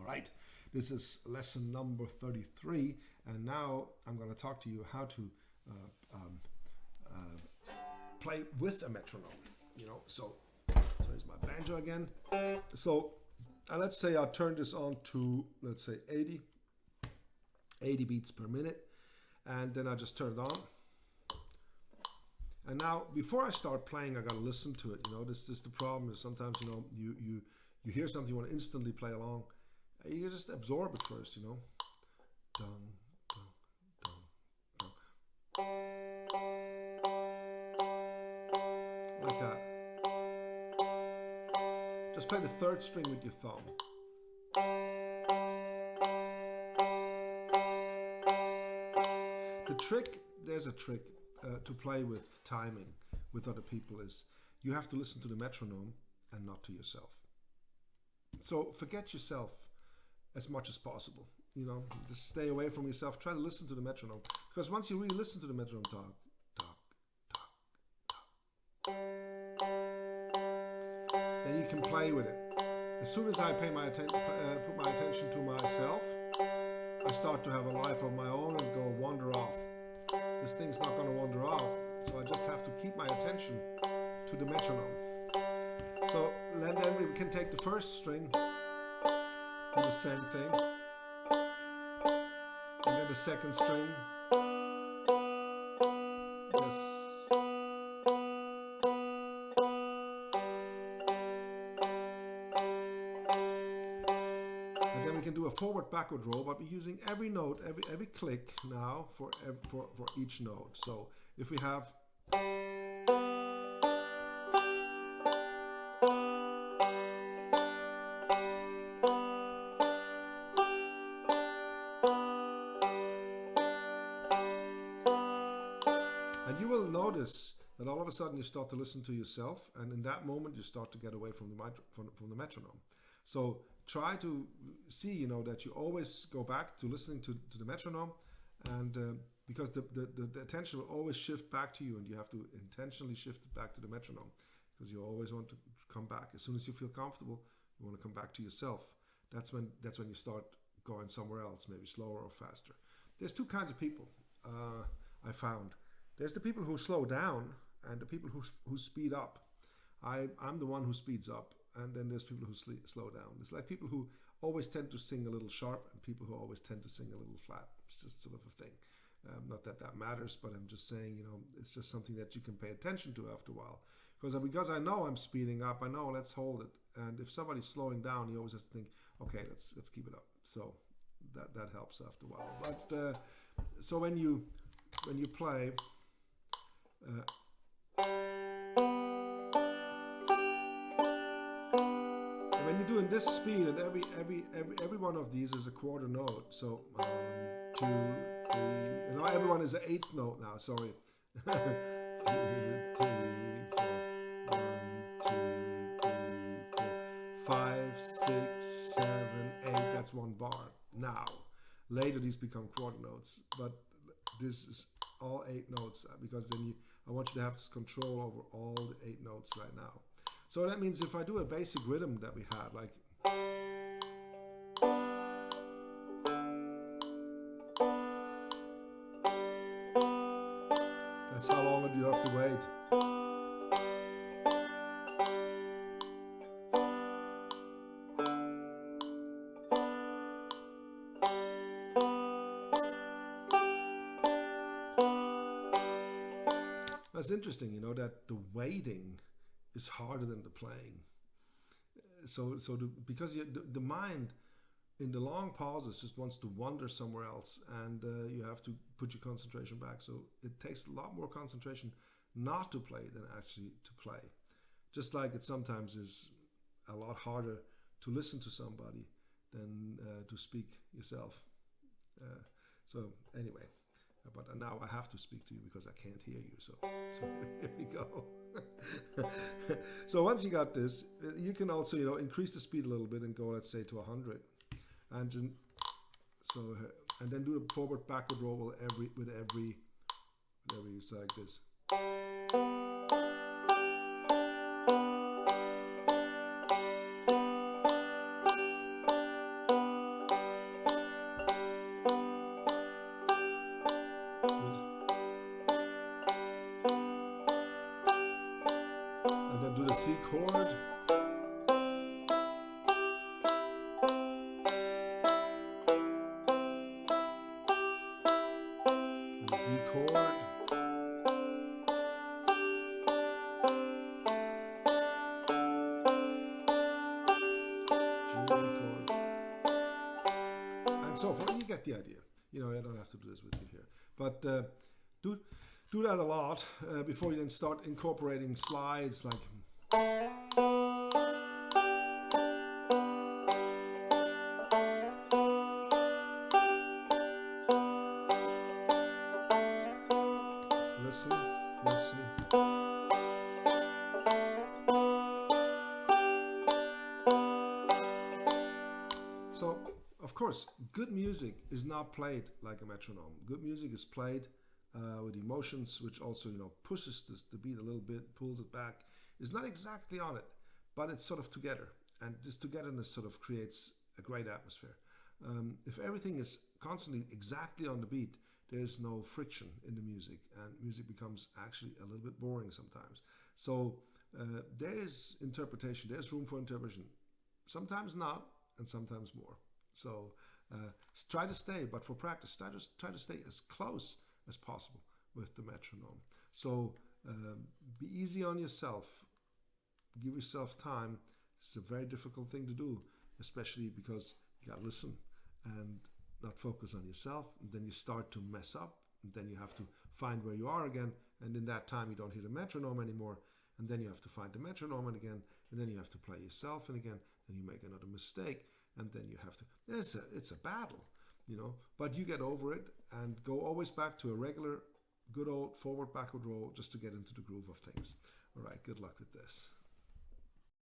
right, this is lesson number 33, and now I'm going to talk to you how to play with a metronome. You know, so here's my banjo again. So let's say I turn this on to, let's say 80 beats per minute, and then I just turn it on. And now, before I start playing, I gotta listen to it. You know, this is the problem. Is sometimes, you know, you hear something, you want to instantly play along. You just absorb it first. You know, dun, dun, dun, dun. Like that. Just play the third string with your thumb. The trick, there's a trick. To play with timing with other people is you have to listen to the metronome and not to yourself. So forget yourself as much as possible. You know, just stay away from yourself. Try to listen to the metronome, because once you really listen to the metronome, talk, then you can play with it. As soon as I put my attention to myself, I start to have a life of my own and go wander off. This thing's not going to wander off, so I just have to keep my attention to the metronome. So then we can take the first string, do the same thing, and then the second string, yes. And then we can do a forward-backward roll, but we're using every note, every click now for each note. So if we have and you will notice that all of a sudden you start to listen to yourself, and in that moment you start to get away from the metronome. So try to see, you know, that you always go back to listening to the metronome, and because the attention will always shift back to you, and you have to intentionally shift it back to the metronome, because you always want to come back. As soon as you feel comfortable, you want to come back to yourself. That's when you start going somewhere else, maybe slower or faster. There's two kinds of people I found. There's the people who slow down and the people who speed up. I'm the one who speeds up. And then there's people who slow down. It's like people who always tend to sing a little sharp and people who always tend to sing a little flat. It's just sort of a thing. Not that that matters, but I'm just saying, you know, it's just something that you can pay attention to after a while. Because I know I'm speeding up, I know let's hold it. And if somebody's slowing down, you always have to think, okay, let's keep it up. So that helps after a while. But so when you play. When you're doing this speed, and every one of these is a quarter note. So 1, 2, 3. You know, everyone is an eighth note now. Sorry. 2, 3, 4. 1, 2, 3, 4. 5, 6, 7, 8. That's one bar. Now, later these become quarter notes, but this is all 8 notes, because then I want you to have this control over all the 8 notes right now. So that means if I do a basic rhythm that we had, like that's how long do you have to wait? That's interesting, you know, that the waiting is harder than the playing. Because the mind in the long pauses just wants to wander somewhere else, and you have to put your concentration back. So it takes a lot more concentration not to play than actually to play. Just like it sometimes is a lot harder to listen to somebody than to speak yourself. So anyway. But now I have to speak to you because I can't hear you. So here we go. So once you got this, you can also, you know, increase the speed a little bit and go, let's say, to 100, and then do the forward backward roll with every use like this. the C chord. And the D chord. G chord. And so forth. You get the idea. You know, I don't have to do this with you here. But do that a lot before you then start incorporating slides like. Listen, listen. So, of course, good music is not played like a metronome. Good music is played with emotions, which also, you know, pushes the beat a little bit, pulls it back. It's not exactly on it, but it's sort of together. And this togetherness sort of creates a great atmosphere. If everything is constantly exactly on the beat, there's no friction in the music, and music becomes actually a little bit boring sometimes. So there is interpretation, there's room for interpretation. Sometimes not, and sometimes more. So try to stay, but for practice, try to stay as close as possible with the metronome. So be easy on yourself. Give yourself time. It's a very difficult thing to do, especially because you gotta listen and not focus on yourself. And then you start to mess up, and then you have to find where you are again. And in that time, you don't hear the metronome anymore. And then you have to find the metronome again, and then you have to play yourself and again. And you make another mistake, and then you have to. It's a battle, you know. But you get over it and go always back to a regular, good old forward backward roll just to get into the groove of things. All right. Good luck with this.